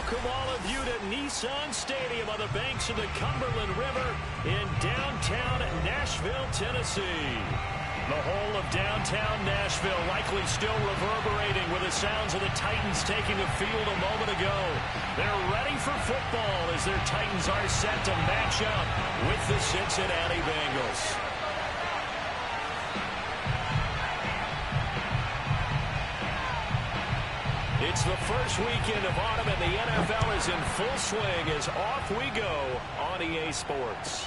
Welcome all of you to Nissan Stadium on the banks of the Cumberland River in downtown Nashville, Tennessee. The whole of downtown Nashville likely still reverberating with the sounds of the Titans taking the field a moment ago. They're ready for football as their Titans are set to match up with the Cincinnati Bengals. It's the first weekend of autumn, and the NFL is in full swing as off we go on EA Sports.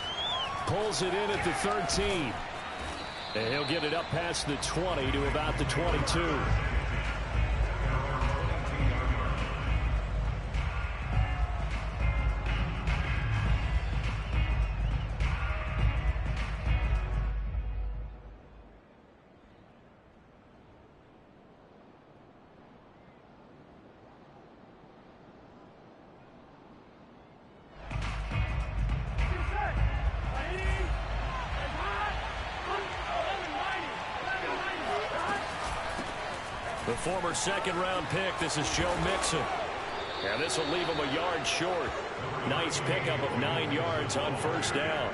Pulls it in at the 13. And he'll get it up past the 20 to about the 22. The former second-round pick, this is Joe Mixon. And this will leave him a yard short. Nice pickup of 9 yards on first down.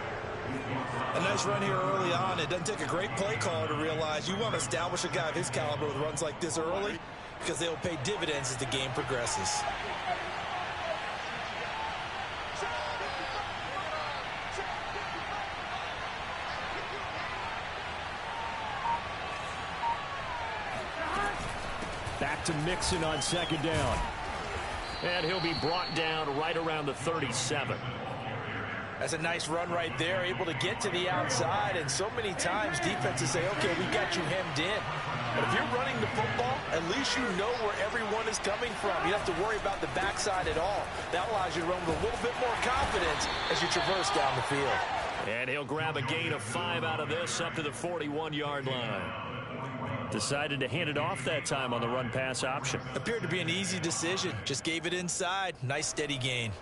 A nice run here early on. It doesn't take a great play caller to realize you want to establish a guy of his caliber with runs like this early because they'll pay dividends as the game progresses. Back to Mixon on second down. And he'll be brought down right around the 37. That's a nice run right there, able to get to the outside, and so many times defenses say, okay, we got you hemmed in. But if you're running the football, at least you know where everyone is coming from. You don't have to worry about the backside at all. That allows you to run with a little bit more confidence as you traverse down the field. And he'll grab a gain of 5 out of this up to the 41-yard line. Decided to hand it off that time on the run-pass option. Appeared to be an easy decision. Just gave it inside. Nice steady gain.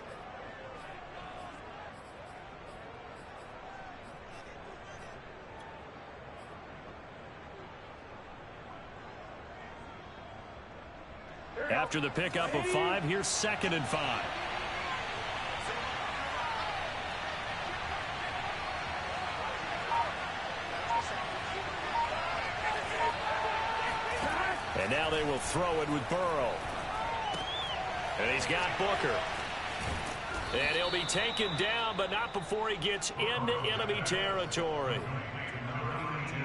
After the pickup of 5, here's 2nd and 5. And now they will throw it with Burrow. And he's got Booker. And he'll be taken down, but not before he gets into enemy territory.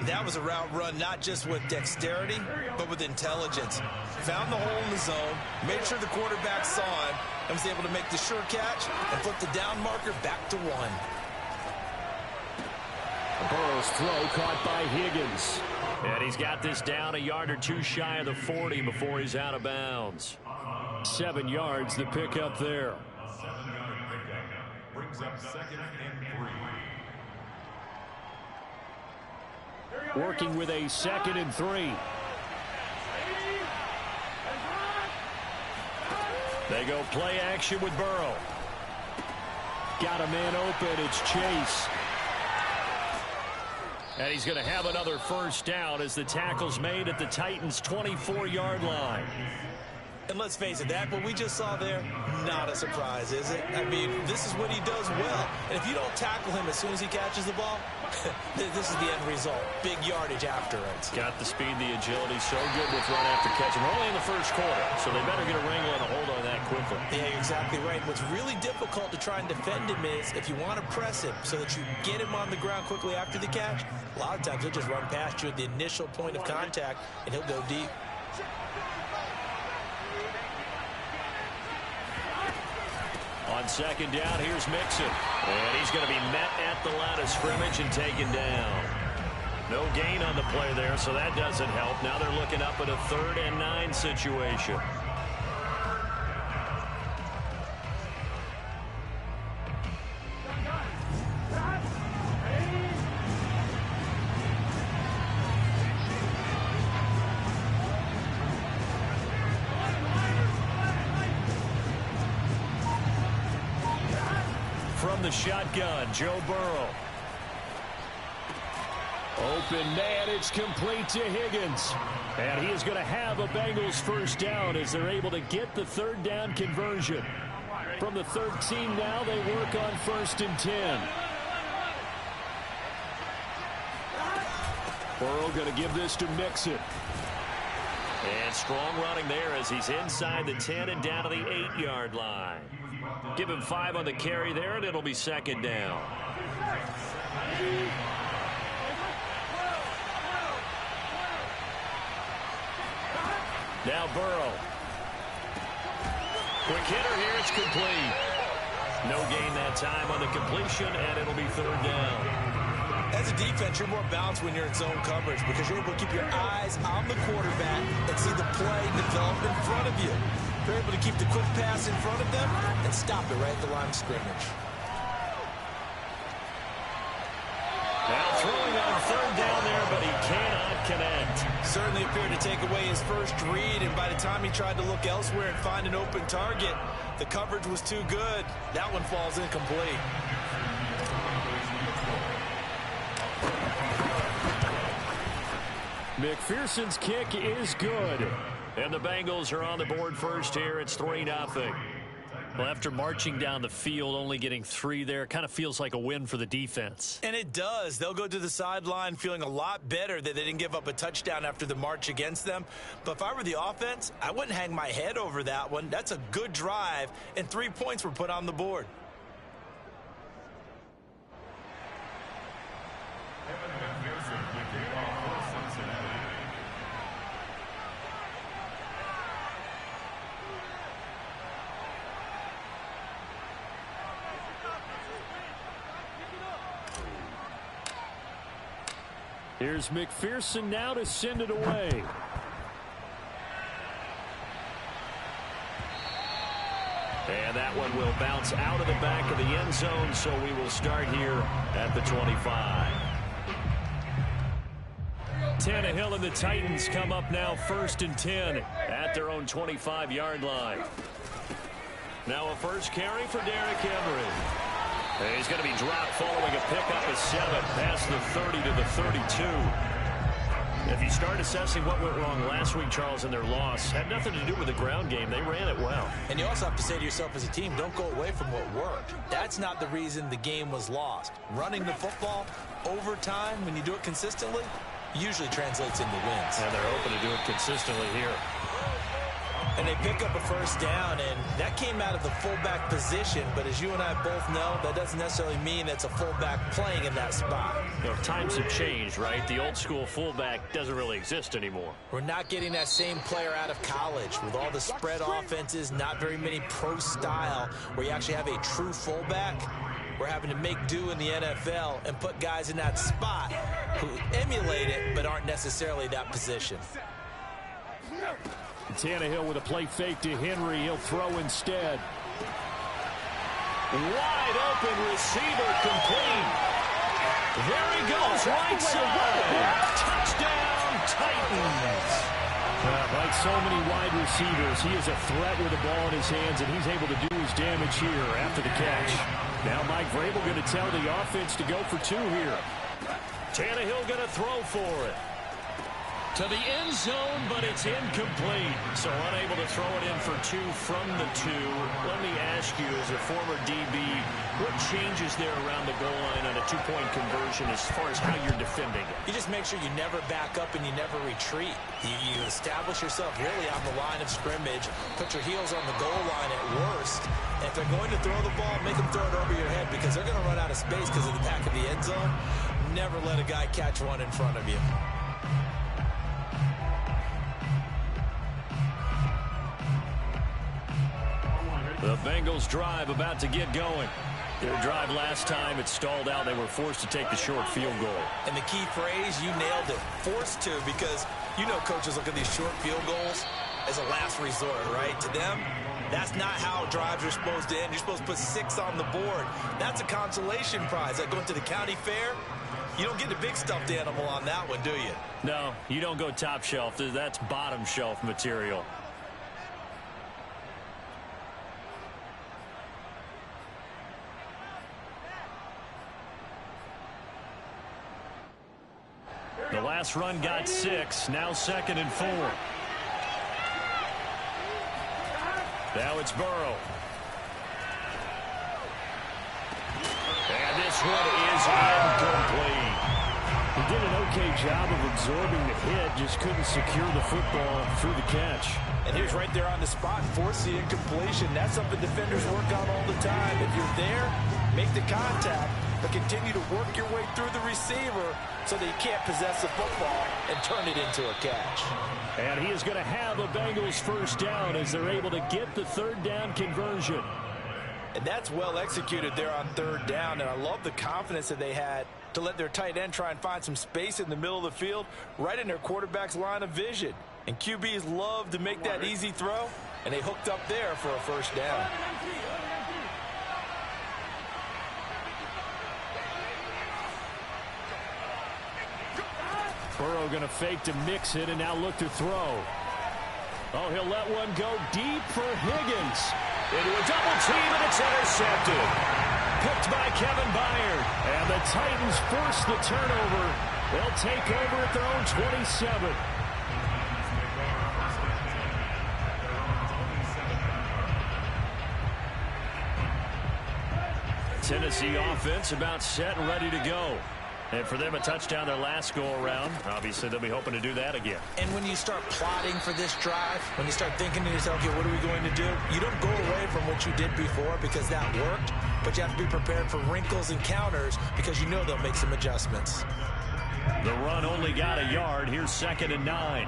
That was a route run not just with dexterity, but with intelligence. Found the hole in the zone, made sure the quarterback saw him, and was able to make the sure catch and flip the down marker back to 1. Burrow's throw caught by Higgins. And he's got this down a yard or 2 shy of the 40 before he's out of bounds. 7 yards, the pickup there. 7-yard pickup brings up 2nd and 3. Working with a 2nd and 3. They go play action with Burrow. Got a man open, it's Chase. And he's going to have another first down as the tackle's made at the Titans' 24-yard line. And let's face it, that what we just saw there, not a surprise, is it? I mean, this is what he does well. And if you don't tackle him as soon as he catches the ball, this is the end result. Big yardage after it. Got the speed, the agility, so good with run after catch. And we're only in the first quarter, so they better get a wrangle and a hold on that quickly. Yeah, you're exactly right. What's really difficult to try and defend him is if you want to press him so that you get him on the ground quickly after the catch, a lot of times he'll just run past you at the initial point of contact, and he'll go deep. On second down, here's Mixon. And he's going to be met at the line of scrimmage and taken down. No gain on the play there, so that doesn't help. Now they're looking up at a 3rd and 9 situation. From the shotgun, Joe Burrow. Open man, it's complete to Higgins. And he is going to have a Bengals first down as they're able to get the 3rd down conversion. From the 13 now, they work on 1st and 10. Burrow going to give this to Mixon. And strong running there as he's inside the 10 and down to the 8-yard line. Give him 5 on the carry there, and it'll be 2nd down. Now Burrow. Quick hitter here, it's complete. No gain that time on the completion, and it'll be 3rd down. As a defense, you're more balanced when you're in zone coverage because you're able to keep your eyes on the quarterback and see the play develop in front of you. You're able to keep the quick pass in front of them and stop it right at the line of scrimmage. Now throwing on 3rd down there, but he cannot connect. Certainly appeared to take away his first read, and by the time he tried to look elsewhere and find an open target, the coverage was too good. That one falls incomplete. McPherson's kick is good. And the Bengals are on the board first here. It's 3-0. Well, after marching down the field, only getting 3 there, kind of feels like a win for the defense. And it does. They'll go to the sideline feeling a lot better that they didn't give up a touchdown after the march against them. But if I were the offense, I wouldn't hang my head over that one. That's a good drive, and 3 points were put on the board. Here's McPherson now to send it away. And that one will bounce out of the back of the end zone, so we will start here at the 25. Tannehill and the Titans come up now 1st and 10 at their own 25-yard line. Now a first carry for Derrick Henry. He's going to be dropped following a pickup of 7 past the 30 to the 32. If you start assessing what went wrong last week, Charles, in their loss, had nothing to do with the ground game. They ran it well. And you also have to say to yourself as a team, don't go away from what worked. That's not the reason the game was lost. Running the football over time, when you do it consistently, usually translates into wins. And they're hoping to do it consistently here. And they pick up a first down, and that came out of the fullback position. But as you and I both know, that doesn't necessarily mean it's a fullback playing in that spot. You know, times have changed, right? The old school fullback doesn't really exist anymore. We're not getting that same player out of college with all the spread offenses, not very many pro style where you actually have a true fullback. We're having to make do in the NFL and put guys in that spot who emulate it but aren't necessarily that position. Tannehill with a play fake to Henry. He'll throw instead. Wide open receiver complete. There he goes, right side. Touchdown, Titans. Like so many wide receivers, he is a threat with the ball in his hands, and he's able to do his damage here after the catch. Now Mike Vrabel going to tell the offense to go for 2 here. Tannehill going to throw for it. To the end zone, but it's incomplete. So unable to throw it in for 2 from the 2. Let me ask you, as a former DB, what changes there around the goal line on a 2-point conversion as far as how you're defending it? You just make sure you never back up and you never retreat. You establish yourself really on the line of scrimmage, put your heels on the goal line at worst. And if they're going to throw the ball, make them throw it over your head because they're going to run out of space because of the back of the end zone. Never let a guy catch one in front of you. The Bengals drive about to get going. Their drive last time, it stalled out. They were forced to take the short field goal. And the key phrase, you nailed it, forced to, because you know coaches look at these short field goals as a last resort, right? To them, that's not how drives are supposed to end. You're supposed to put 6 on the board. That's a consolation prize. Like going to the county fair, you don't get the big stuffed animal on that one, do you? No, you don't go top shelf. That's bottom shelf material. The last run got 6. Now 2nd and 4. Now it's Burrow. And this one is incomplete. He did an okay job of absorbing the hit, just couldn't secure the football through the catch. And he was right there on the spot, force the incompletion. That's something defenders work on all the time. If you're there, make the contact, but continue to work your way through the receiver so that you can't possess the football and turn it into a catch. And he is going to have a Bengals first down as they're able to get the third down conversion. And that's well executed there on third down, and I love the confidence that they had to let their tight end try and find some space in the middle of the field, right in their quarterback's line of vision. And QBs love to make that easy throw, and they hooked up there for a first down. Burrow going to fake to mix it and now look to throw. Oh, he'll let one go deep for Higgins. Into a double team, and it's intercepted. Picked by Kevin Byard. And the Titans force the turnover. They'll take over at their own 27. Tennessee offense about set and ready to go. And for them, a touchdown their last go-around. Obviously, they'll be hoping to do that again. And when you start plotting for this drive, when you start thinking to yourself, okay, what are we going to do? You don't go away from what you did before because that worked, but you have to be prepared for wrinkles and counters because you know they'll make some adjustments. The run only got a yard. Here's 2nd and 9.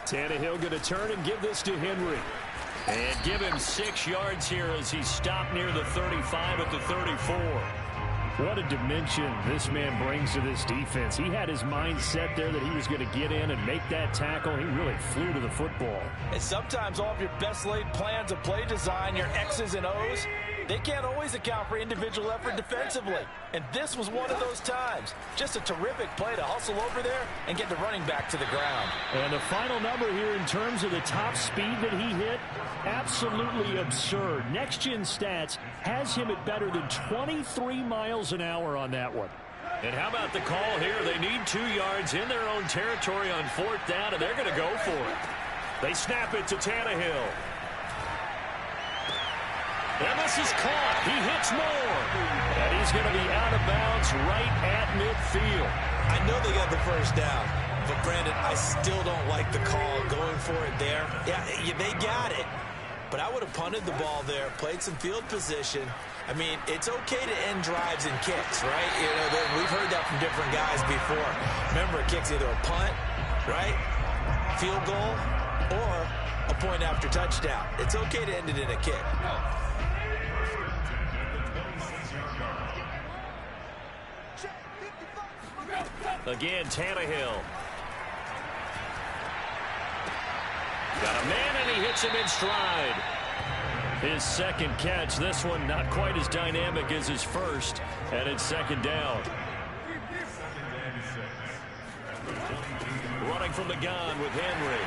Tannehill going to turn and give this to Henry. And give him 6 yards here as he stopped near the 35 at the 34. What a dimension this man brings to this defense. He had his mind set there that he was going to get in and make that tackle. He really flew to the football. And sometimes all of your best laid plans of play design, your X's and O's, they can't always account for individual effort defensively. And this was one of those times. Just a terrific play to hustle over there and get the running back to the ground. And the final number here in terms of the top speed that he hit, absolutely absurd. Next Gen Stats has him at better than 23 miles an hour on that one. And how about the call here? They need 2 yards in their own territory on 4th down, and they're going to go for it. They snap it to Tannehill. And this is caught. He hits more. And he's going to be out of bounds right at midfield. I know they got the first down, but Brandon, I still don't like the call going for it there. Yeah, they got it. But I would have punted the ball there, played some field position. I mean, it's okay to end drives and kicks, right? You know, we've heard that from different guys before. Remember, a kick's either a punt, right, field goal, or a point after touchdown. It's okay to end it in a kick. Again, Tannehill. Got a man, and he hits him in stride. His 2nd catch. This one not quite as dynamic as his first. And it's 2nd down. Running from the gun with Henry.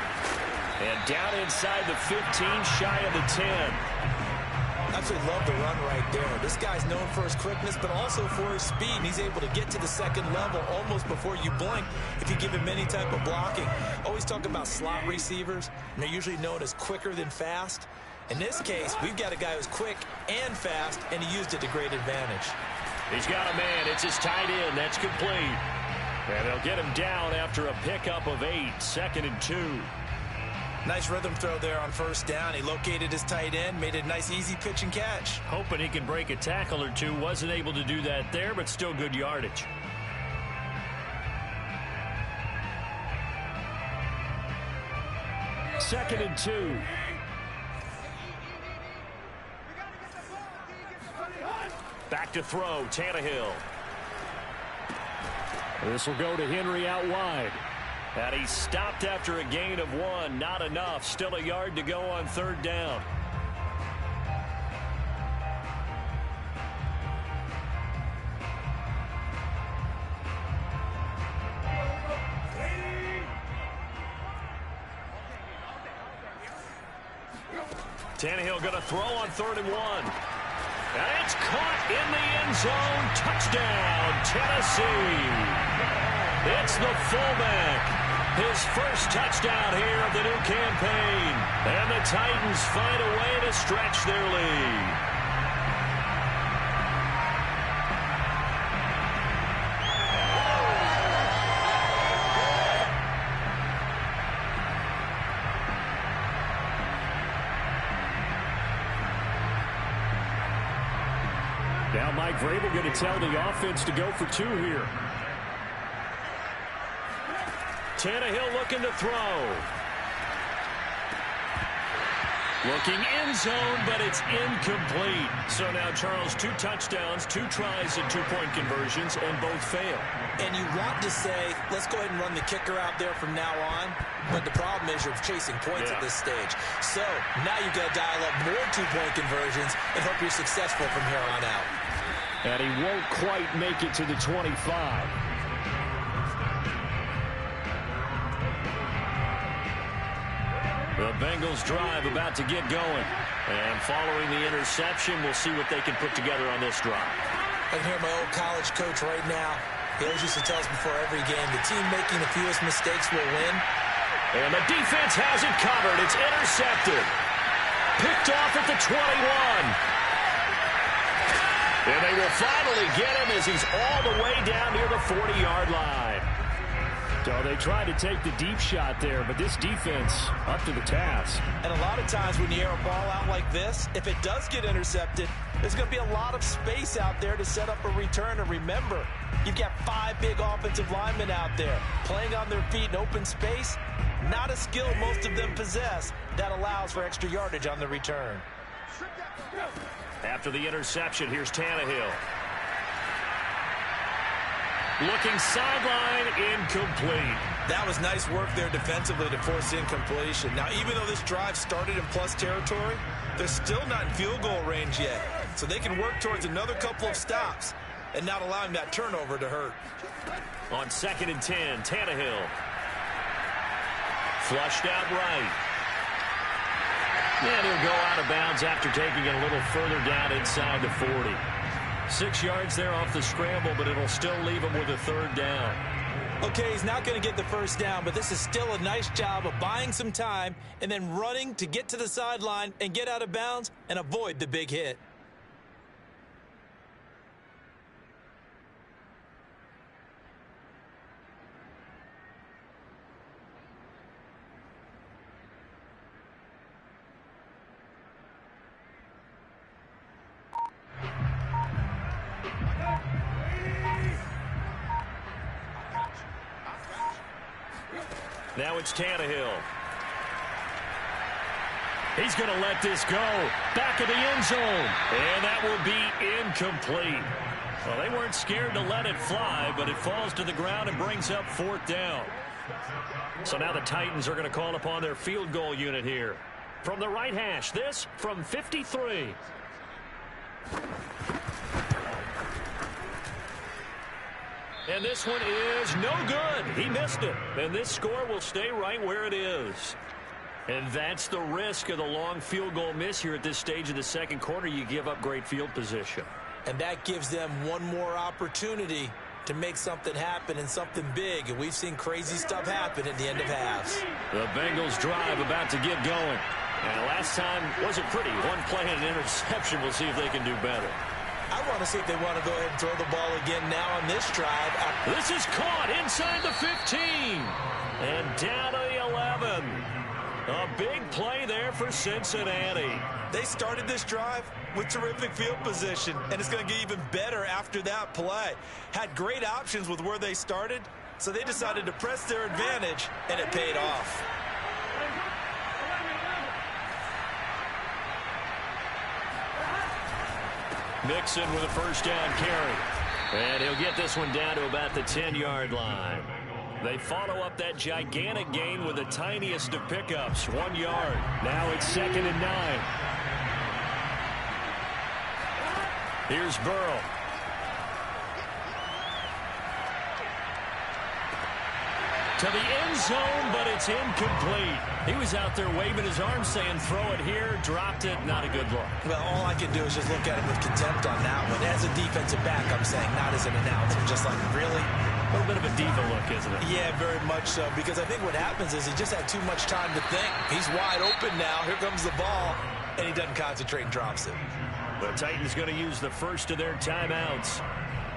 And down inside the 15, shy of the 10. Absolutely love the run right there. This guy's known for his quickness, but also for his speed. And he's able to get to the 2nd level almost before you blink if you give him any type of blocking. Always talk about slot receivers, and they're usually known as quicker than fast. In this case, we've got a guy who's quick and fast, and he used it to great advantage. He's got a man. It's his tight end. That's complete. And they'll get him down after a pickup of 8. 2nd and 2. Nice rhythm throw there on 1st down. He located his tight end, made a nice easy pitch and catch. Hoping he can break a tackle or two. Wasn't able to do that there, but still good yardage. Second and 2. Back to throw, Tannehill. This will go to Henry out wide. And he stopped after a gain of 1. Not enough. Still a yard to go on 3rd down. Tannehill going to throw on 3rd and 1. And it's caught in the end zone. Touchdown, Tennessee. It's the fullback. His first touchdown here of the new campaign. And the Titans find a way to stretch their lead. Now Mike Vrabel going to tell the offense to go for 2 here. Tannehill looking to throw. Looking end zone, but it's incomplete. So now, Charles, 2 touchdowns, 2 tries and 2-point conversions, and both fail. And you want to say, let's go ahead and run the kicker out there from now on. But the problem is you're chasing points at this stage. So now you've got to dial up more 2-point conversions and hope you're successful from here on out. And he won't quite make it to the 25. The Bengals drive about to get going. And following the interception, we'll see what they can put together on this drive. I can hear my old college coach right now. He always used to tell us before every game, the team making the fewest mistakes will win. And the defense has it covered. It's intercepted. Picked off at the 21. And they will finally get him as he's all the way down near the 40-yard line. So they tried to take the deep shot there, but this defense up to the task. And a lot of times when you air a ball out like this, if it does get intercepted, there's going to be a lot of space out there to set up a return. And remember, you've got 5 big offensive linemen out there playing on their feet in open space. Not a skill most of them possess that allows for extra yardage on the return. After the interception, here's Tannehill. Looking sideline, incomplete. That was nice work there defensively to force incompletion. Now, even though this drive started in plus territory, they're still not in field goal range yet. So they can work towards another couple of stops and not allowing that turnover to hurt. On 2nd and 10, Tannehill. Flushed out right. And he'll go out of bounds after taking it a little further down inside the 40. 6 yards there off the scramble, but it'll still leave him with a 3rd down. Okay, he's not going to get the 1st down, but this is still a nice job of buying some time and then running to get to the sideline and get out of bounds and avoid the big hit. Now it's Tannehill. He's going to let this go. Back of the end zone. And that will be incomplete. Well, they weren't scared to let it fly, but it falls to the ground and brings up 4th down. So now the Titans are going to call upon their field goal unit here. From the right hash, this from 53. And this one is no good. He missed it. And this score will stay right where it is. And that's the risk of the long field goal miss here at this stage of the 2nd quarter. You give up great field position. And that gives them one more opportunity to make something happen and something big. And we've seen crazy stuff happen at the end of halves. The Bengals drive about to get going. And last time wasn't pretty. One play and an interception. We'll see if they can do better. I want to see if they want to go ahead and throw the ball again now on this drive. This is caught inside the 15. And down to the 11. A big play there for Cincinnati. They started this drive with terrific field position, and it's going to get even better after that play. Had great options with where they started, so they decided to press their advantage, and it paid off. Mixon with a 1st down carry. And he'll get this one down to about the 10-yard line. They follow up that gigantic gain with the tiniest of pickups, 1 yard. Now it's 2nd and 9. Here's Burrow. To the end zone, but it's incomplete. He was out there waving his arms saying, throw it here, dropped it, not a good look. Well, all I can do is just look at him with contempt on that one. As a defensive back, I'm saying, not as an announcer, just like, really? A little bit of a diva look, isn't it? Yeah, very much so, because I think what happens is he just had too much time to think. He's wide open now. Here comes the ball, and he doesn't concentrate and drops it. The Titans going to use the first of their timeouts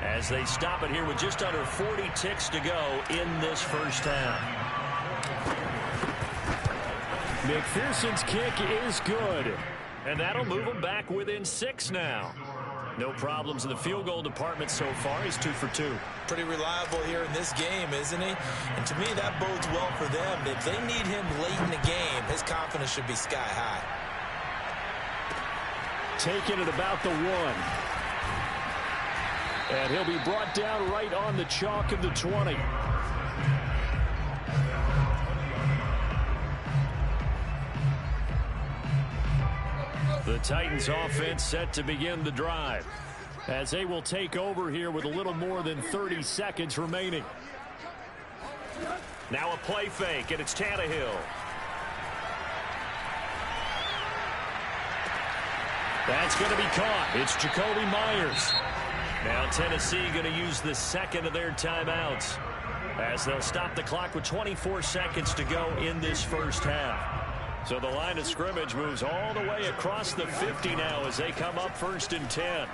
as they stop it here with just under 40 ticks to go in this first half. McPherson's kick is good, and that'll move them back within 6 now. No problems in the field goal department so far. He's 2 for 2. Pretty reliable here in this game, isn't he? And to me, that bodes well for them. If they need him late in the game, his confidence should be sky high. Taking it about the 1. And he'll be brought down right on the chalk of the 20. The Titans offense set to begin the drive as they will take over here with a little more than 30 seconds remaining. Now a play fake, and it's Tannehill. That's going to be caught. It's Jacoby Myers. Now Tennessee going to use the second of their timeouts as they'll stop the clock with 24 seconds to go in this first half. So the line of scrimmage moves all the way across the 50 now as they come up 1st and 10.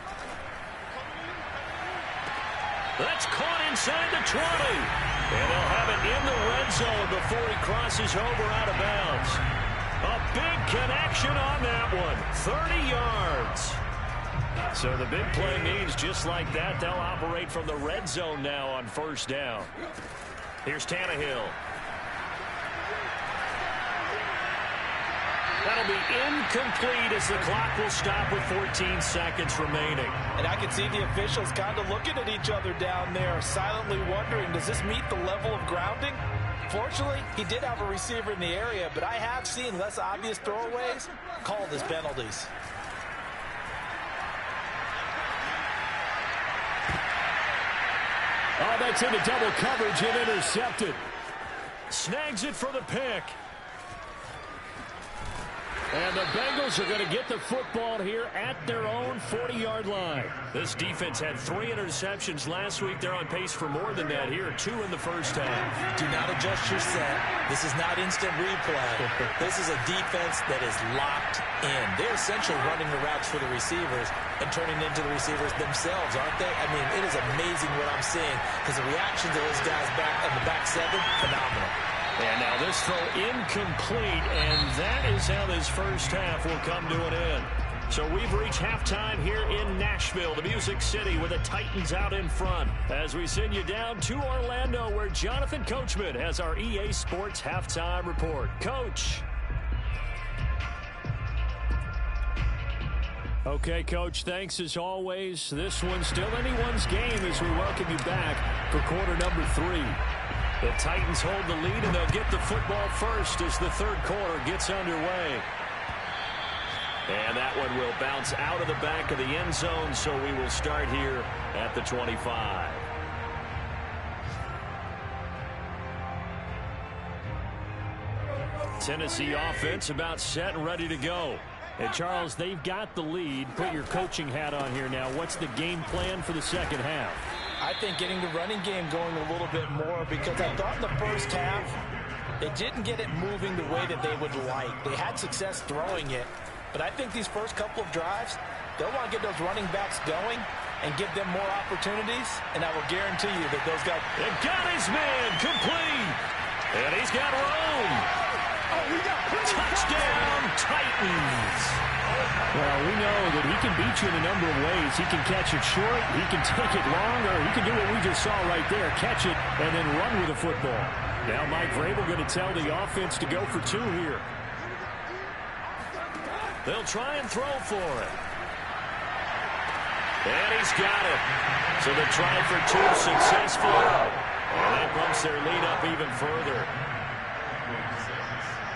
That's caught inside the 20. And they'll have it in the red zone before he crosses over out of bounds. A big connection on that one. 30 yards. So the big play means just like that, they'll operate from the red zone now on 1st down. Here's Tannehill. That'll be incomplete as the clock will stop with 14 seconds remaining. And I can see the officials kind of looking at each other down there, silently wondering, does this meet the level of grounding? Fortunately, he did have a receiver in the area, but I have seen less obvious throwaways called as penalties. Oh, that's into double coverage and intercepted. Snags it for the pick. And the Bengals are going to get the football here at their own 40-yard line. This defense had 3 interceptions last week. They're on pace for more than that here. 2 in the first half. Do not adjust your set. This is not instant replay. This is a defense that is locked in. They're essentially running the routes for the receivers and turning into the receivers themselves, aren't they? I mean, it is amazing what I'm seeing because the reactions of those guys back in the back 7, phenomenal. And now this throw incomplete, and that is how this first half will come to an end. So we've reached halftime here in Nashville, the Music City, with the Titans out in front. As we send you down to Orlando, where Jonathan Coachman has our EA Sports Halftime Report. Coach. Okay, Coach, thanks as always. This one's still anyone's game as we welcome you back for quarter number 3. The Titans hold the lead, and they'll get the football first as the third quarter gets underway. And that one will bounce out of the back of the end zone, so we will start here at the 25. Tennessee offense about set and ready to go. And, Charles, they've got the lead. Put your coaching hat on here now. What's the game plan for the second half? I think getting the running game going a little bit more because I thought in the first half they didn't get it moving the way that they would like. They had success throwing it, but I think these first couple of drives, they'll want to get those running backs going and give them more opportunities, and I will guarantee you that those guys... They got his man complete, and he's got room. Touchdown, Titans. Well, we know that he can beat you in a number of ways. He can catch it short, he can take it long, or he can do what we just saw right there, catch it and then run with the football. Now Mike Vrabel going to tell the offense to go for 2 here. They'll try and throw for it. And he's got it. So the try for 2 successful. And that bumps their lead up even further.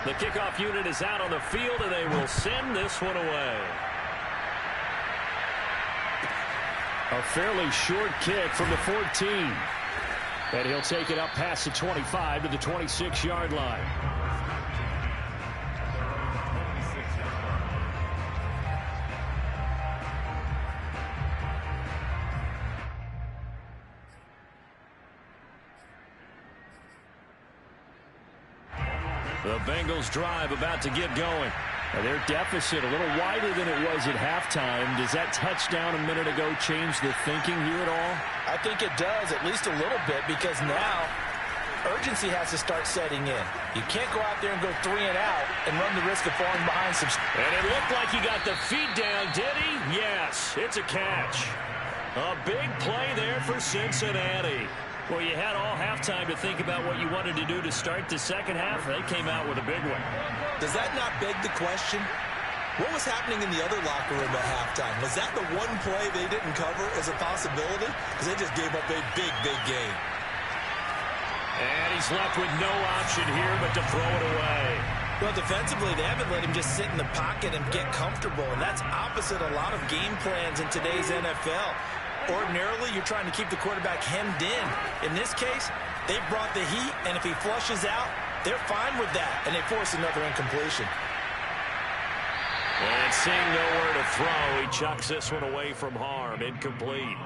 The kickoff unit is out on the field, and they will send this one away. A fairly short kick from the 14. And he'll take it up past the 25 to the 26-yard line. The Bengals drive about to get going. Their deficit a little wider than it was at halftime. Does that touchdown a minute ago change the thinking here at all? I think it does, at least a little bit, because now urgency has to start setting in. You can't go out there and go 3 and out and run the risk of falling behind some. And it looked like he got the feet down, did he? Yes, it's a catch. A big play there for Cincinnati. Well, you had all halftime to think about what you wanted to do to start the second half. They came out with a big one. Does that not beg the question? What was happening in the other locker room at halftime? Was that the one play they didn't cover as a possibility? Because they just gave up a big, big game. And he's left with no option here but to throw it away. Well, defensively, they haven't let him just sit in the pocket and get comfortable, and that's opposite a lot of game plans in today's NFL. Ordinarily, you're trying to keep the quarterback hemmed in. In this case, they brought the heat, and if he flushes out, they're fine with that, and they force another incompletion. And seeing nowhere to throw, he chucks this one away from harm. Incomplete.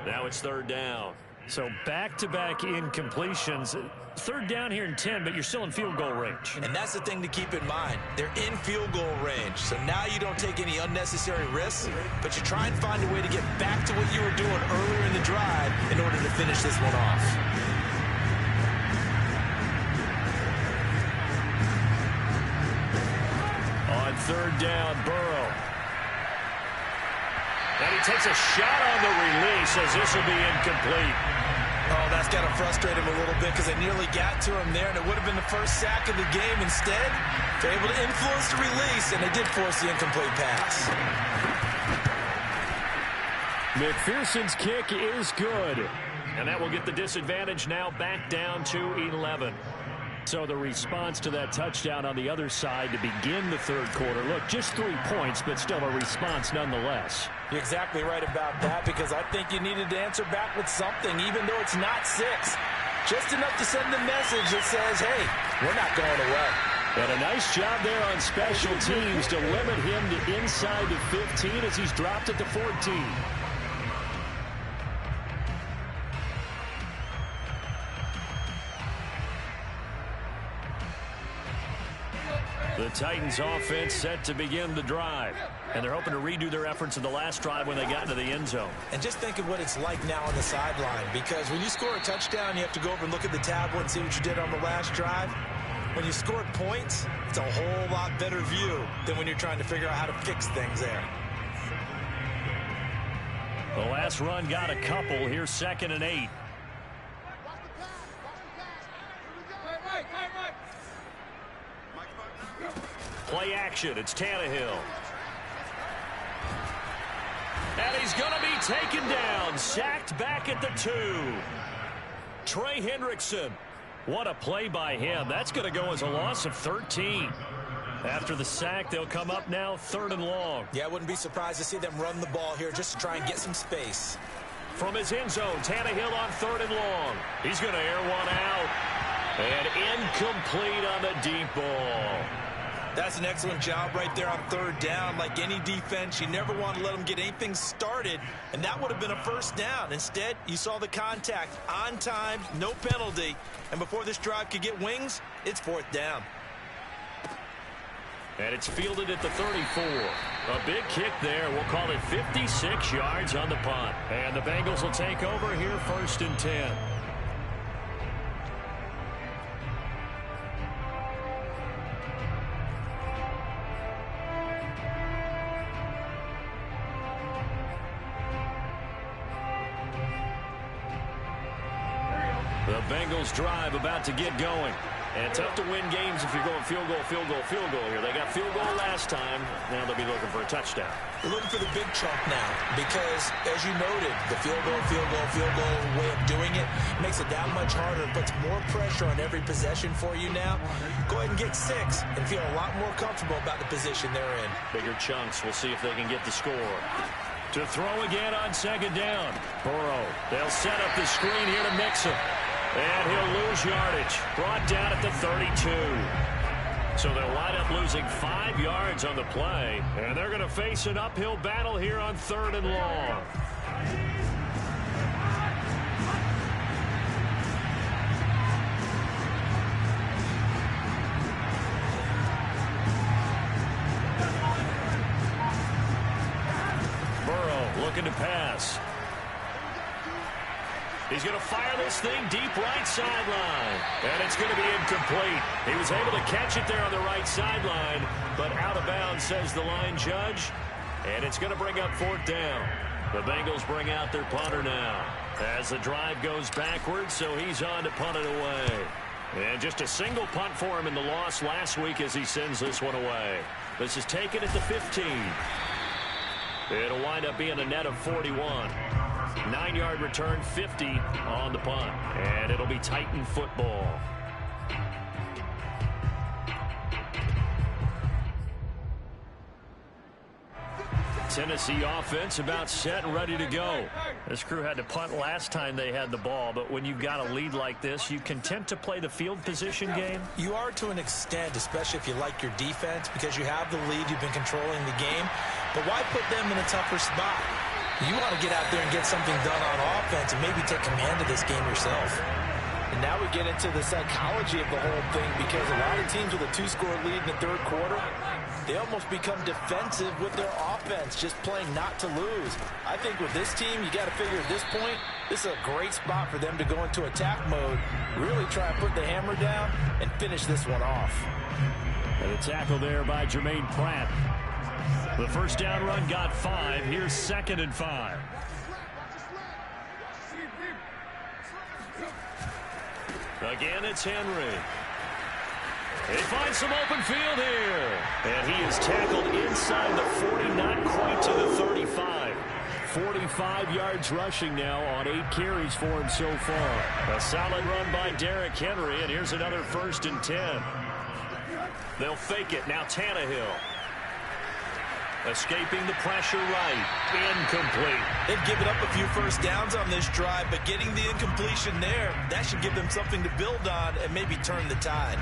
Now it's third down. So back-to-back incompletions. Third down here in 10, but you're still in field goal range. And that's the thing to keep in mind. They're in field goal range. So now you don't take any unnecessary risks, but you try and find a way to get back to what you were doing earlier in the drive in order to finish this one off. On third down, Burrow. And he takes a shot on the release as this will be incomplete. Oh, that's got to frustrate him a little bit because they nearly got to him there, and it would have been the first sack of the game. Instead, they're able to influence the release, and they did force the incomplete pass. McPherson's kick is good. And that will get the disadvantage now back down to 11. So the response to that touchdown on the other side to begin the third quarter. Look, just 3 points, but still a response nonetheless. You're exactly right about that, because I think you needed to answer back with something, even though it's not 6. Just enough to send the message that says, hey, we're not going away. And a nice job there on special teams to limit him to inside the 15 as he's dropped at the 14. The Titans offense set to begin the drive. And they're hoping to redo their efforts in the last drive when they got into the end zone. And just think of what it's like now on the sideline, because when you score a touchdown, you have to go over and look at the tablet and see what you did on the last drive. When you scored points, it's a whole lot better view than when you're trying to figure out how to fix things there. The last run got a couple. Here's 2nd and 8. Play action. It's Tannehill. And he's going to be taken down. Sacked back at the 2. Trey Hendrickson. What a play by him. That's going to go as a loss of 13. After the sack, they'll come up now 3rd and long. Yeah, I wouldn't be surprised to see them run the ball here just to try and get some space. From his end zone, Tannehill on 3rd and long. He's going to air one out. And incomplete on the deep ball. That's an excellent job right there on 3rd down. Like any defense, you never want to let them get anything started, and that would have been a 1st down. Instead, you saw the contact on time, no penalty, and before this drive could get wings, it's 4th down. And it's fielded at the 34. A big kick there. We'll call it 56 yards on the punt. And the Bengals will take over here 1st and 10. The Bengals drive about to get going. And tough to win games if you're going field goal, field goal, field goal here. They got field goal last time. Now they'll be looking for a touchdown. They're looking for the big chunk now because, as you noted, the field goal way of doing it makes it that much harder, puts more pressure on every possession for you now. Go ahead and get 6 and feel a lot more comfortable about the position they're in. Bigger chunks. We'll see if they can get the score. To throw again on 2nd down. Burrow. They'll set up the screen here to mix him. And he'll lose yardage. Brought down at the 32. So they'll wind up losing 5 yards on the play. And they're going to face an uphill battle here on 3rd and long. looking to pass. He's going to fire this thing deep right sideline. And it's going to be incomplete. He was able to catch it there on the right sideline, but out of bounds, says the line judge. And it's going to bring up 4th down. The Bengals bring out their punter now as the drive goes backwards, so he's on to punt it away. And just a single punt for him in the loss last week as he sends this one away. This is taken at the 15. It'll wind up being a net of 41. 9-yard return, 50 on the punt. And it'll be Titan football. Tennessee offense about set and ready to go. This crew had to punt last time they had the ball, but when you've got a lead like this, you content to play the field position game? You are to an extent, especially if you like your defense, because you have the lead, you've been controlling the game. But why put them in a tougher spot? You want to get out there and get something done on offense and maybe take command of this game yourself. And now we get into the psychology of the whole thing, because a lot of teams with a 2-score lead in the 3rd quarter, they almost become defensive with their offense, just playing not to lose. I think with this team, you got to figure at this point, this is a great spot for them to go into attack mode, really try and put the hammer down and finish this one off. And a tackle there by Jermaine Pratt. The first down run got 5. Here's 2nd and 5. Again, it's Henry. He finds some open field here. And he is tackled inside the 40, not quite to the 35. 45 yards rushing now on 8 carries for him so far. A solid run by Derrick Henry, and here's another 1st and 10. They'll fake it. Now Tannehill. Escaping the pressure right. Incomplete. They've given up a few first downs on this drive, but getting the incompletion there, that should give them something to build on and maybe turn the tide.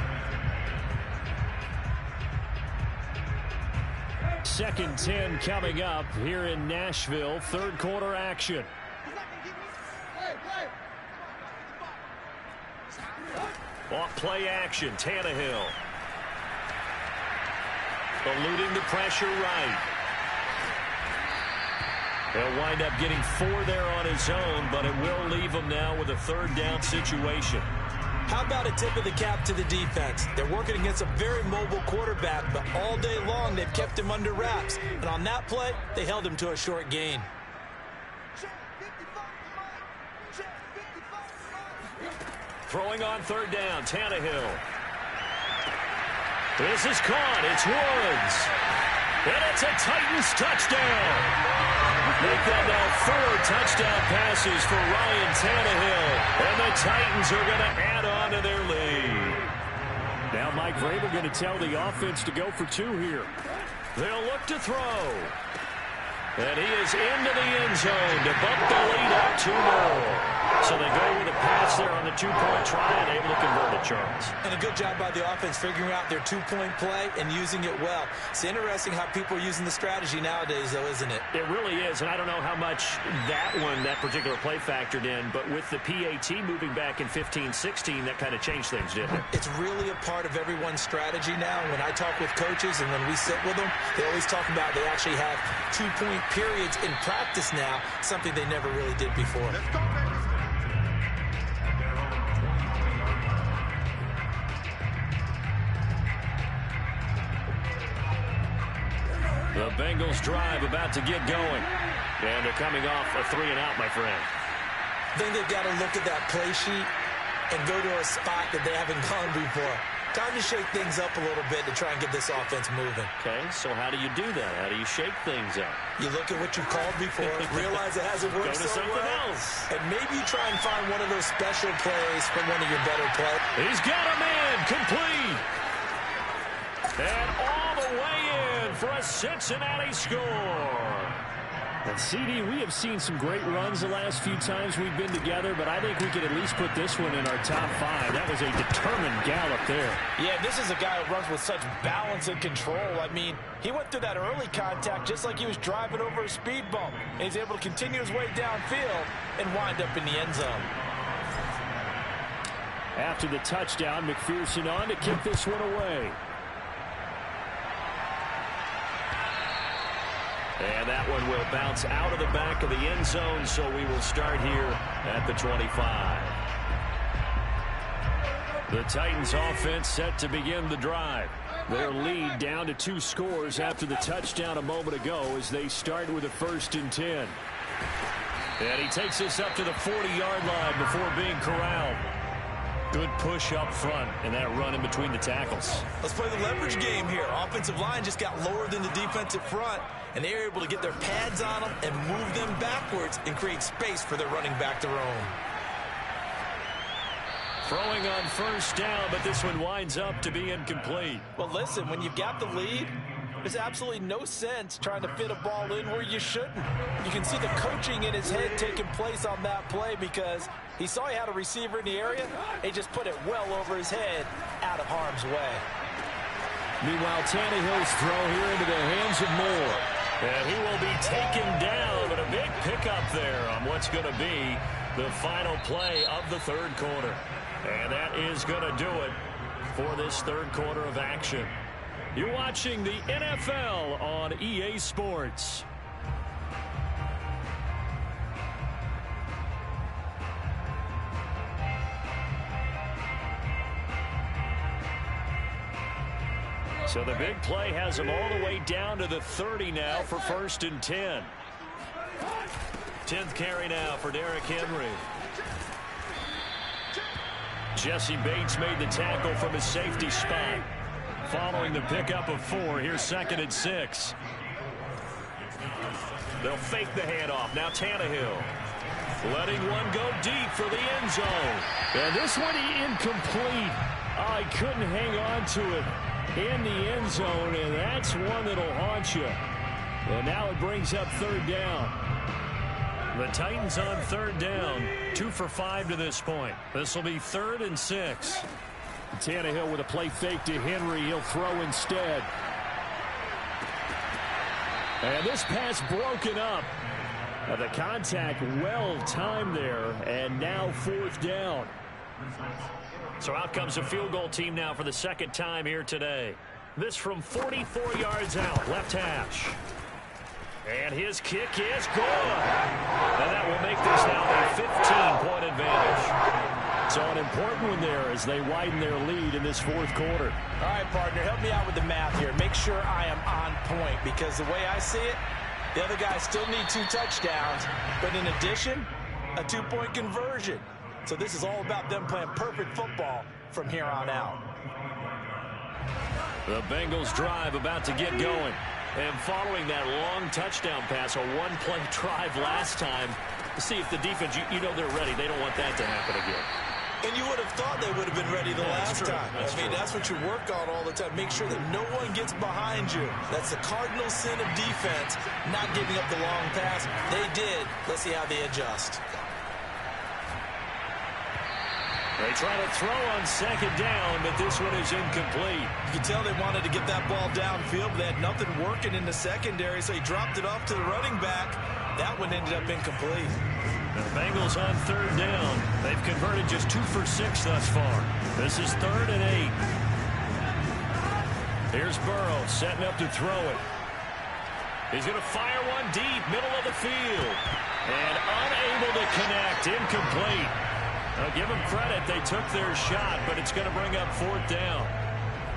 2nd 10 coming up here in Nashville. 3rd quarter action. Off play action. Tannehill. Eluding the pressure right. He'll wind up getting 4 there on his own, but it will leave him now with a 3rd down situation. How about a tip of the cap to the defense? They're working against a very mobile quarterback, but all day long they've kept him under wraps. And on that play, they held him to a short gain. Throwing on 3rd down, Tannehill. This is caught. It's Woods. And it's a Titans touchdown. Make that now 4 touchdown passes for Ryan Tannehill. And the Titans are going to add on to their lead. Now Mike Vrabel going to tell the offense to go for 2 here. They'll look to throw. And he is into the end zone to bump the lead up 2 more. So they go with a pass there on the 2-point try and able to convert it, Charles. And a good job by the offense figuring out their 2-point play and using it well. It's interesting how people are using the strategy nowadays, though, isn't it? It really is, and I don't know how much that particular play factored in, but with the PAT moving back in 15-16, that kind of changed things, didn't it? It's really a part of everyone's strategy now. When I talk with coaches and when we sit with them, they always talk about they actually have 2-point periods in practice now, something they never really did before. Let's go, baby. The Bengals drive about to get going. And they're coming off a 3-and-out, my friend. I think they've got to look at that play sheet and go to a spot that they haven't gone before. Time to shake things up a little bit to try and get this offense moving. Okay, so how do you do that? How do you shake things up? You look at what you've called before, realize it hasn't worked Go to so something well, else. and maybe you try and find one of those special plays from one of your better players. He's got a man complete. And all the way in for a Cincinnati score. And CD, we have seen some great runs the last few times we've been together, but I think we could at least put this one in our top 5. That was a determined gallop there. Yeah, this is a guy who runs with such balance and control. I mean, he went through that early contact just like he was driving over a speed bump. And he's able to continue his way downfield and wind up in the end zone. After the touchdown, McPherson on to kick this one away. And that one will bounce out of the back of the end zone, so we will start here at the 25. The Titans offense set to begin the drive. Their lead down to 2 scores after the touchdown a moment ago as they start with a 1st and 10. And he takes this up to the 40-yard line before being corralled. Good push up front and that run in between the tackles. Let's play the leverage game here. Offensive line just got lower than the defensive front, and they were able to get their pads on them and move them backwards and create space for their running back to roam. Throwing on 1st down, but this one winds up to be incomplete. Well, listen, when you've got the lead, there's absolutely no sense trying to fit a ball in where you shouldn't. You can see the coaching in his head taking place on that play because he saw he had a receiver in the area. He just put it well over his head out of harm's way. Meanwhile, Tannehill's throw here into the hands of Moore. And he will be taken down, but a big pickup there on what's going to be the final play of the 3rd quarter. And that is going to do it for this 3rd quarter of action. You're watching the NFL on EA Sports. So the big play has them all the way down to the 30 now for 1st and 10. 10th carry now for Derrick Henry. Jesse Bates made the tackle from his safety spot. Following the pickup of 4, here's 2nd and 6. They'll fake the handoff. Now Tannehill. Letting one go deep for the end zone. And this one incomplete. I couldn't hang on to it in the end zone, and that's one that'll haunt you. And now it brings up 3rd down. The Titans on 3rd down, 2 for 5 to this point. This will be 3rd and 6. Tannehill with a play fake to Henry. He'll throw instead. And this pass broken up. The contact well timed there, and now 4th down. So out comes a field goal team now for the 2nd time here today. This from 44 yards out, left hash. And his kick is good. And that will make this now a 15-point advantage. So an important one there as they widen their lead in this 4th quarter. All right, partner, help me out with the math here. Make sure I am on point because the way I see it, the other guys still need 2 touchdowns. But in addition, a 2-point conversion. So this is all about them playing perfect football from here on out. The Bengals drive about to get going. And following that long touchdown pass, a 1-play drive last time, to see if the defense, you know they're ready. They don't want that to happen again. And you would have thought they would have been ready the last time. That's what you work on all the time. Make sure that no one gets behind you. That's the cardinal sin of defense, not giving up the long pass. They did. Let's see how they adjust. They try to throw on 2nd down, but this one is incomplete. You can tell they wanted to get that ball downfield, but they had nothing working in the secondary, so he dropped it off to the running back. That one ended up incomplete. The Bengals on 3rd down. They've converted just 2 for 6 thus far. This is 3rd and 8. Here's Burrow setting up to throw it. He's going to fire one deep, middle of the field. And unable to connect, incomplete. Now give them credit, they took their shot, but it's going to bring up 4th down.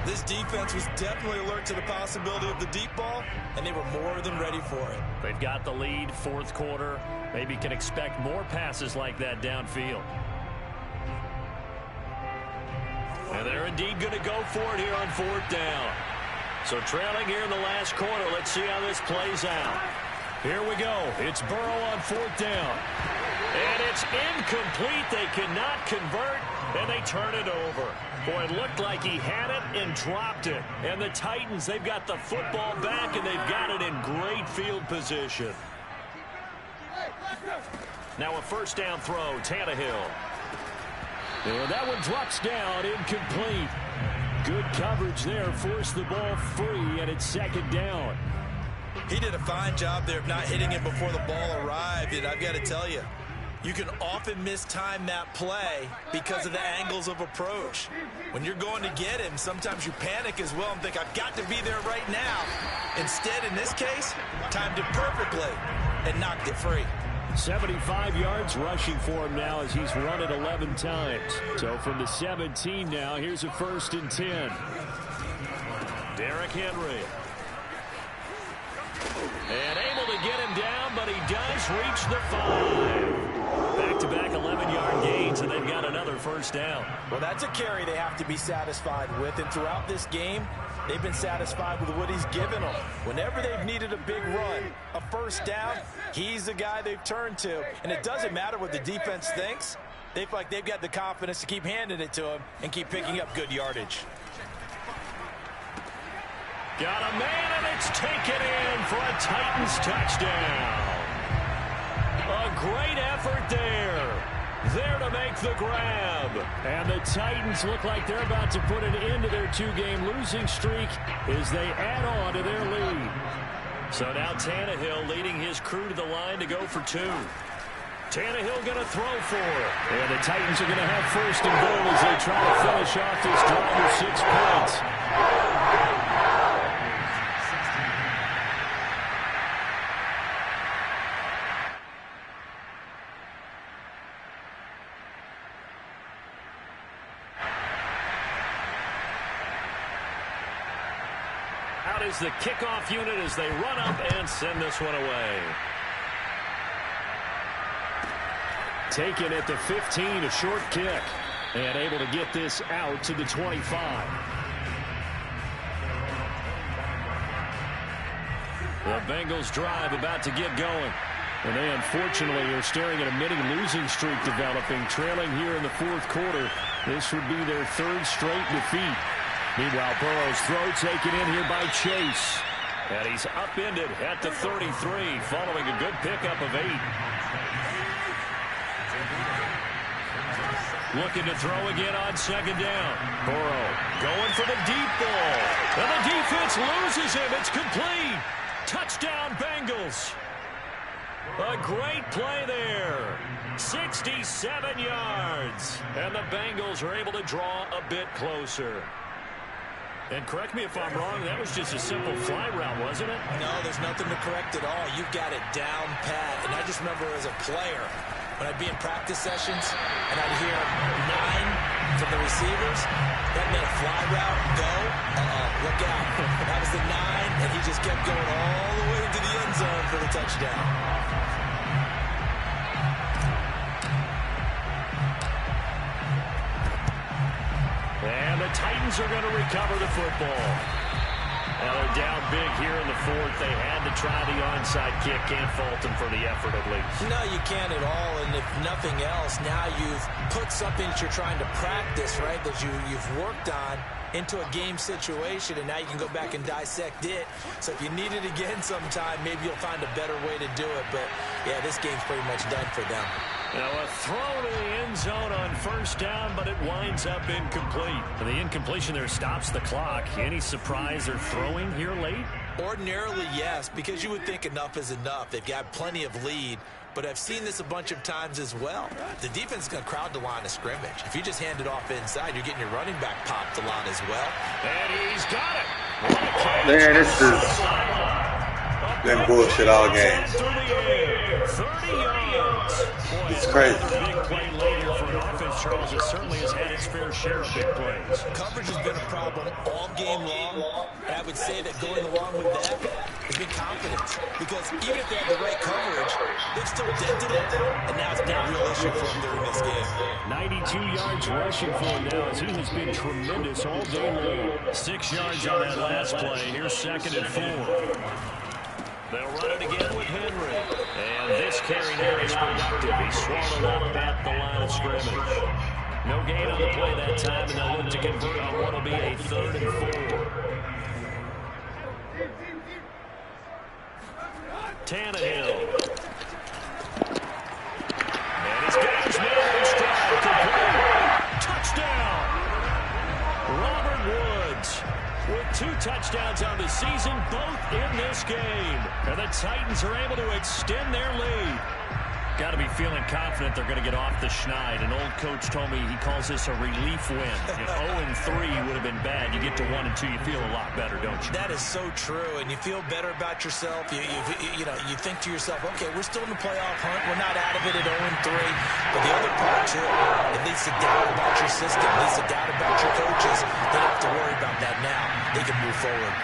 This defense was definitely alert to the possibility of the deep ball, and they were more than ready for it. They've got the lead, 4th quarter. Maybe can expect more passes like that downfield. And they're indeed going to go for it here on 4th down. So trailing here in the last quarter, let's see how this plays out. Here we go. It's Burrow on 4th down. And it's incomplete. They cannot convert, and they turn it over. Boy, it looked like he had it and dropped it. And the Titans, they've got the football back, and they've got it in great field position. Now a 1st down throw, Tannehill. And that one drops down, incomplete. Good coverage there, forced the ball free, and it's 2nd down. He did a fine job there of not hitting it before the ball arrived, and I've got to tell you, you can often mistime that play because of the angles of approach. When you're going to get him, sometimes you panic as well and think, I've got to be there right now. Instead, in this case, timed it perfectly and knocked it free. 75 yards rushing for him now as he's run it 11 times. So from the 17 now, here's a 1st and 10. Derrick Henry. And able to get him down, but he does reach the 5. Back-to-back 11-yard gains, and they've got another 1st down. Well, that's a carry they have to be satisfied with, and throughout this game, they've been satisfied with what he's given them. Whenever they've needed a big run, a 1st down, he's the guy they've turned to. And it doesn't matter what the defense thinks. They feel like they've got the confidence to keep handing it to him and keep picking up good yardage. Got a man, and it's taken in for a Titans touchdown. A great effort there. There to make the grab. And the Titans look like they're about to put an end to their 2-game losing streak as they add on to their lead. So now Tannehill leading his crew to the line to go for 2. Tannehill going to throw for it. And the Titans are going to have 1st and goal as they try to finish off this drive with 6 points. Out is the kickoff unit as they run up and send this one away. Taken at the 15, a short kick. And able to get this out to the 25. The Bengals drive about to get going. And they unfortunately are staring at a mini losing streak developing, trailing here in the 4th quarter. This would be their 3rd straight defeat. Meanwhile, Burrow's throw taken in here by Chase. And he's upended at the 33 following a good pickup of 8. Looking to throw again on 2nd down. Burrow going for the deep ball. And the defense loses him. It's complete. Touchdown, Bengals. A great play there. 67 yards. And the Bengals are able to draw a bit closer. And correct me if I'm wrong, that was just a simple fly route, wasn't it? No, there's nothing to correct at all. You've got it down pat. And I just remember as a player, when I'd be in practice sessions and I'd hear 9 from the receivers, that meant fly route, go, look out. That was the 9, and he just kept going all the way into the end zone for the touchdown. And the Titans are going to recover the football. Now they're down big here in the 4th. They had to try the onside kick. Can't fault them for the effort at least. No, you can't at all. And if nothing else, now you've put something that you're trying to practice, right, that you've worked on into a game situation, and now you can go back and dissect it. So if you need it again sometime, maybe you'll find a better way to do it. But, yeah, this game's pretty much done for them. Now a throw to the end zone on 1st down, but it winds up incomplete. And the incompletion there stops the clock. Any surprise they're throwing here late? Ordinarily, yes, because you would think enough is enough. They've got plenty of lead. But I've seen this a bunch of times as well. The defense is going to crowd the line of scrimmage. If you just hand it off inside, you're getting your running back popped a lot as well. And he's got it. Man, this has been bullshit all game. 30 yards. It's crazy. Big play later for an offense, Charles, that certainly has had its fair share of big plays. Coverage has been a problem all game long. And I would say that going along with that has been confidence. Because even if they have the right coverage, they've still dented it. And now it's been a real issue for them during this game. 92 yards rushing for him now as he has been tremendous all day long. 6 yards on that last play. Here's 2nd and 4. They'll run it again with Henry. And this carry now is productive. He's swallowed up at the line of scrimmage. No gain on the play that time, and they'll look to convert on what will be a 3rd and 4. Tannehill. And he's got his man in stride. Complete. Touchdown. Robert Woods with 2 touchdowns on the season, both in this game. And the Titans are able to extend their lead. Got to be feeling confident they're going to get off the schneid. An old coach told me he calls this a relief win. If 0-3 would have been bad, you get to 1-2, you feel a lot better, don't you? That is so true, and you feel better about yourself. You think to yourself, okay, we're still in the playoff hunt. We're not out of it at 0-3. But the other part, too, it leads to doubt about your system. It leads to doubt about your coaches. They don't have to worry about that now. They can move forward.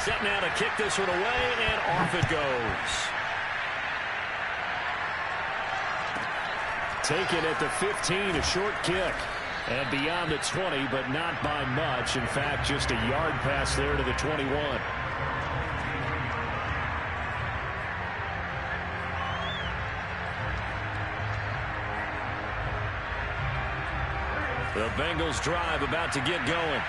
Set now to kick this one away, and off it goes. Taken at the 15, a short kick. And beyond the 20, but not by much. In fact, just a yard pass there to the 21. The Bengals drive about to get going.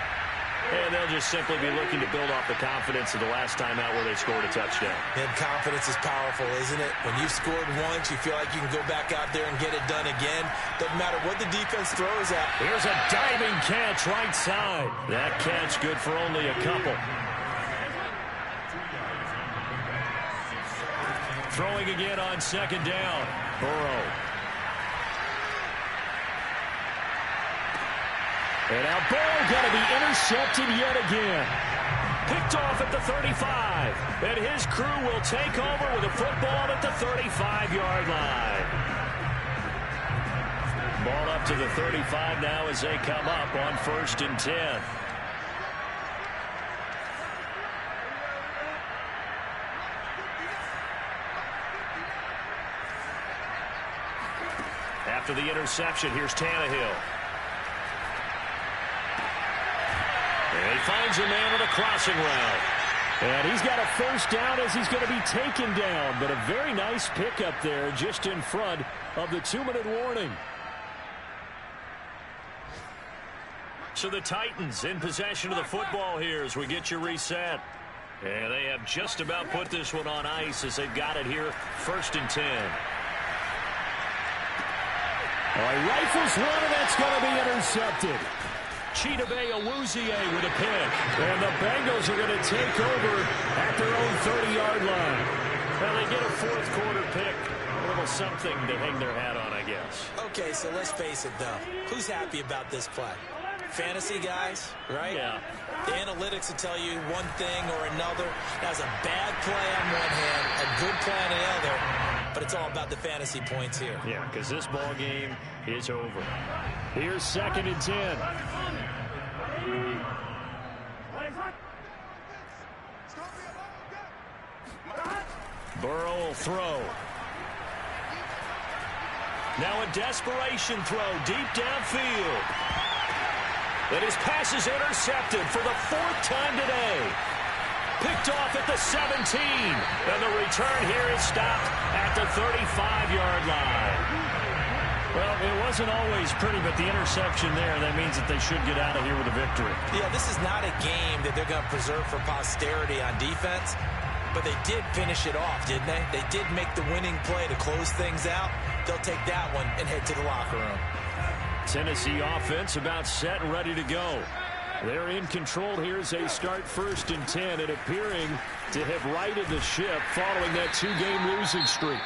And they'll just simply be looking to build off the confidence of the last time out where they scored a touchdown. And confidence is powerful, isn't it? When you've scored once, you feel like you can go back out there and get it done again. Doesn't matter what the defense throws at. Here's a diving catch right side. That catch good for only a couple. Throwing again on second down. Burrow. And now Burrow going to be intercepted yet again. Picked off at the 35. And his crew will take over with a football at the 35-yard line. Ball up to the 35 now as they come up on 1st and 10. After the interception, here's Tannehill. And he finds a man on a crossing route. And he's got a first down as he's going to be taken down. But a very nice pickup there just in front of the 2-minute warning. So the Titans in possession of the football here as we get you reset. And they have just about put this one on ice as they've got it here. 1st and 10. All right, rifles one, and that's going to be intercepted. Chidobe Awuzie with a pick. And the Bengals are going to take over at their own 30-yard line. Well, they get a fourth-quarter pick. A little something to hang their hat on, I guess. Okay, so let's face it, though. Who's happy about this play? Fantasy guys, right? Yeah. The analytics will tell you one thing or another. That's a bad play on one hand, a good play on the other. But it's all about the fantasy points here. Yeah, because this ball game is over. Here's 2nd and 10. Burrow will throw. Now a desperation throw deep downfield. And his pass is intercepted for the 4th time today. Picked off at the 17. And the return here is stopped at the 35-yard line. Well, it wasn't always pretty, but the interception there, that means that they should get out of here with a victory. Yeah, this is not a game that they're going to preserve for posterity on defense, but they did finish it off, didn't they? They did make the winning play to close things out. They'll take that one and head to the locker room. Tennessee offense about set and ready to go. They're in control here as they start 1st and 10 and appearing to have righted the ship following that 2-game losing streak.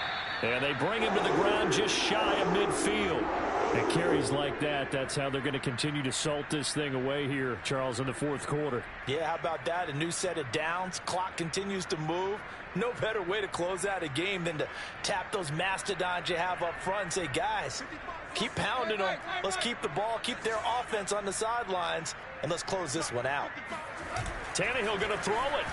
And they bring him to the ground just shy of midfield. And carries like that, that's how they're going to continue to salt this thing away here, Charles, in the 4th quarter. Yeah, how about that? A new set of downs. Clock continues to move. No better way to close out a game than to tap those mastodons you have up front and say, guys, keep pounding them. Let's keep the ball, keep their offense on the sidelines, and let's close this one out. Tannehill going to throw it.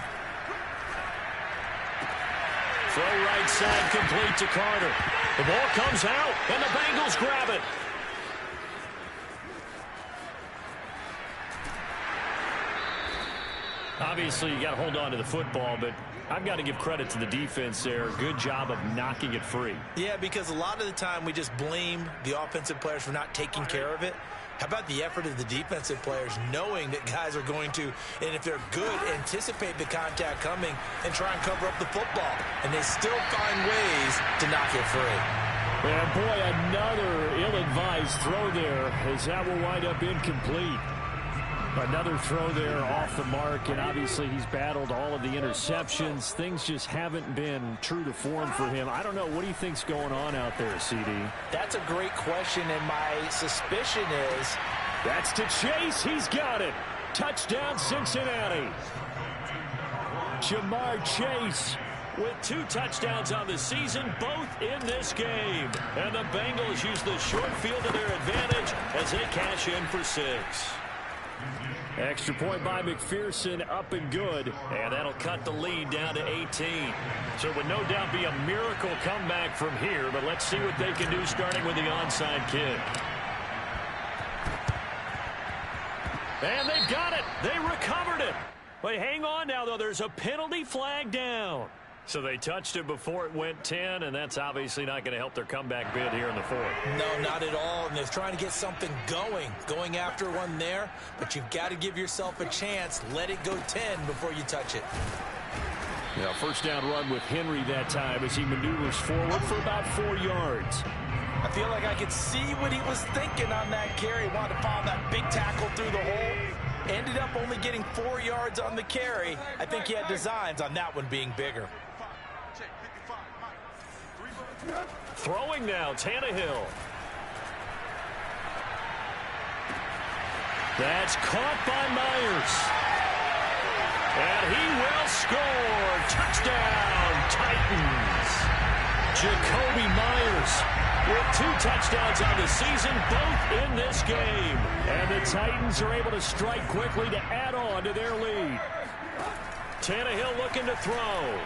Throw right side complete to Carter. The ball comes out, and the Bengals grab it. Obviously, you got to hold on to the football, but I've got to give credit to the defense there. Good job of knocking it free. Yeah, because a lot of the time we just blame the offensive players for not taking care of it. How about the effort of the defensive players knowing that guys are going to, and if they're good, anticipate the contact coming and try and cover up the football. And they still find ways to knock it free. And boy, another ill-advised throw there as that will wind up incomplete. Another throw there off the mark, and obviously he's battled all of the interceptions. Things just haven't been true to form for him. I don't know. What do you think's going on out there, CD? That's a great question, and my suspicion is... That's to Chase. He's got it. Touchdown, Cincinnati. Jamar Chase with 2 touchdowns on the season, both in this game. And the Bengals use the short field to their advantage as they cash in for 6. Extra point by McPherson, up and good. And that'll cut the lead down to 18. So it would no doubt be a miracle comeback from here, but let's see what they can do starting with the onside kick. And they've got it. They recovered it. But hang on now, though. There's a penalty flag down. So they touched it before it went 10, and that's obviously not going to help their comeback bid here in the 4th. No, not at all. And they're trying to get something going after one there. But you've got to give yourself a chance. Let it go 10 before you touch it. Yeah, first down run with Henry that time as he maneuvers forward for about 4 yards. I feel like I could see what he was thinking on that carry. Wanted to follow that big tackle through the hole. Ended up only getting 4 yards on the carry. I think he had designs on that one being bigger. Throwing now, Tannehill. That's caught by Myers. And he will score. Touchdown, Titans. Jacoby Myers with 2 touchdowns on the season, both in this game. And the Titans are able to strike quickly to add on to their lead. Tannehill looking to throw.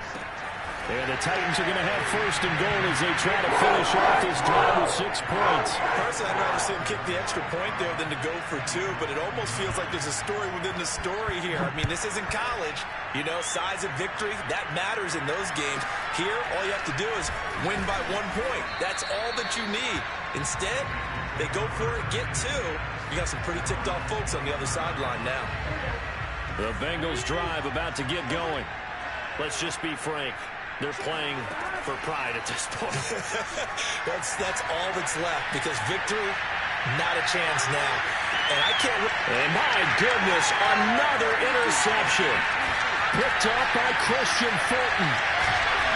And the Titans are going to have first and goal as they try to finish off this drive with 6 points. Personally, I'd rather see him kick the extra point there than to go for 2, but it almost feels like there's a story within the story here. I mean, this isn't college. You know, size of victory, that matters in those games. Here, all you have to do is win by 1 point. That's all that you need. Instead, they go for it, get 2. You got some pretty ticked-off folks on the other sideline now. The Bengals drive about to get going. Let's just be frank. They're playing for pride at this point. that's all that's left, because victory, not a chance now. And I can't... And my goodness, another interception. Picked up by Christian Fulton.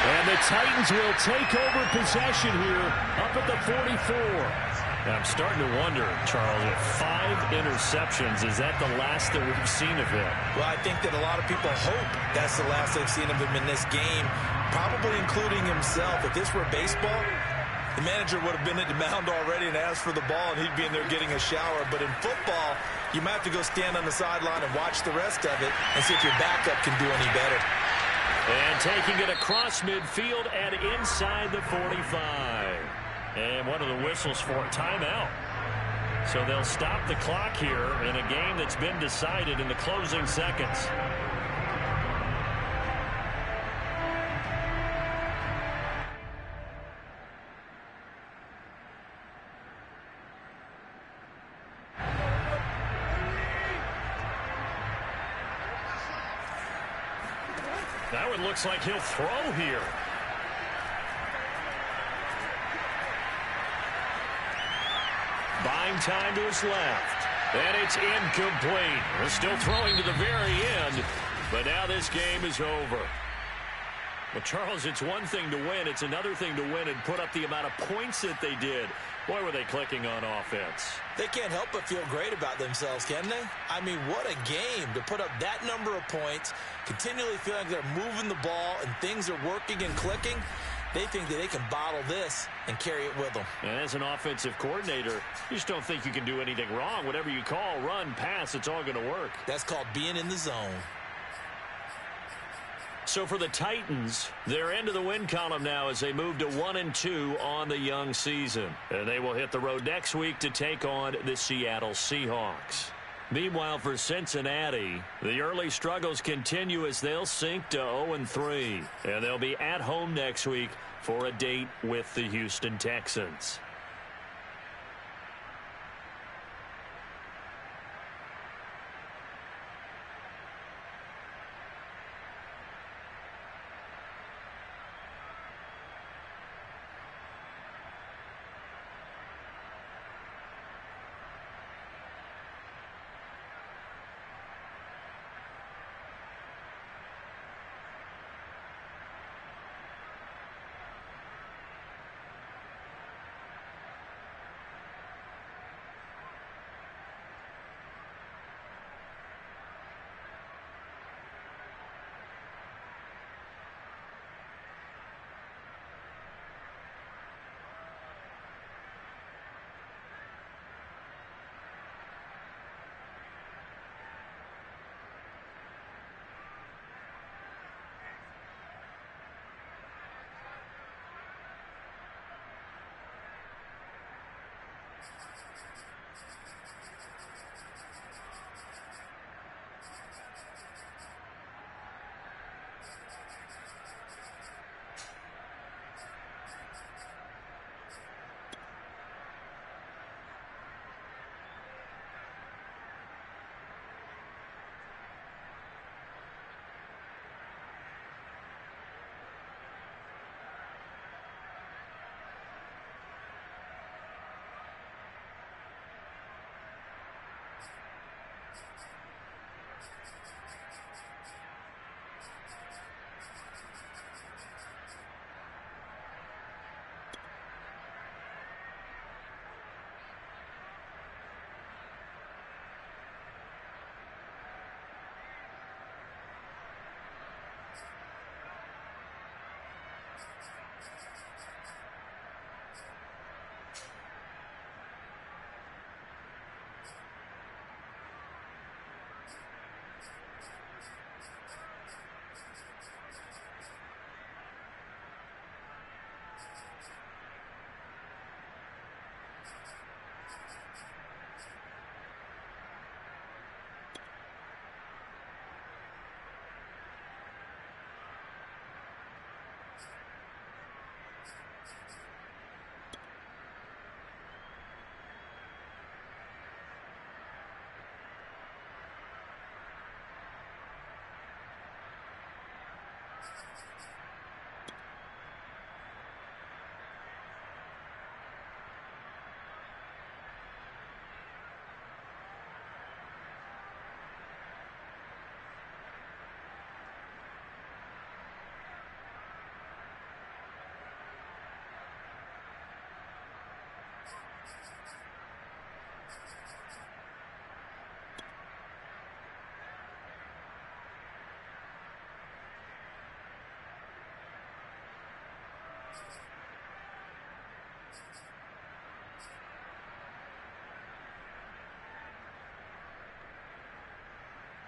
And the Titans will take over possession here up at the 44. I'm starting to wonder, Charles, if 5 interceptions, is that the last that we've seen of him? Well, I think that a lot of people hope that's the last they've seen of him in this game, probably including himself. If this were baseball, the manager would have been at the mound already and asked for the ball, and he'd be in there getting a shower. But in football, you might have to go stand on the sideline and watch the rest of it and see if your backup can do any better. And taking it across midfield and inside the 45. And one of the whistles for a timeout. So they'll stop the clock here in a game that's been decided in the closing seconds. That one looks like he'll throw here. Buying time to his left. And it's incomplete. We're still throwing to the very end. But now this game is over. Well, Charles, it's one thing to win. It's another thing to win and put up the amount of points that they did. Boy, were they clicking on offense. They can't help but feel great about themselves, can they? I mean, what a game to put up that number of points, continually feeling like they're moving the ball and things are working and clicking. They think that they can bottle this and carry it with them. And as an offensive coordinator, you just don't think you can do anything wrong. Whatever you call, run, pass, it's all going to work. That's called being in the zone. So for the Titans, they're into the win column now as they move to 1-2 on the young season. And they will hit the road next week to take on the Seattle Seahawks. Meanwhile, for Cincinnati, the early struggles continue as they'll sink to 0-3. And they'll be at home next week for a date with the Houston Texans.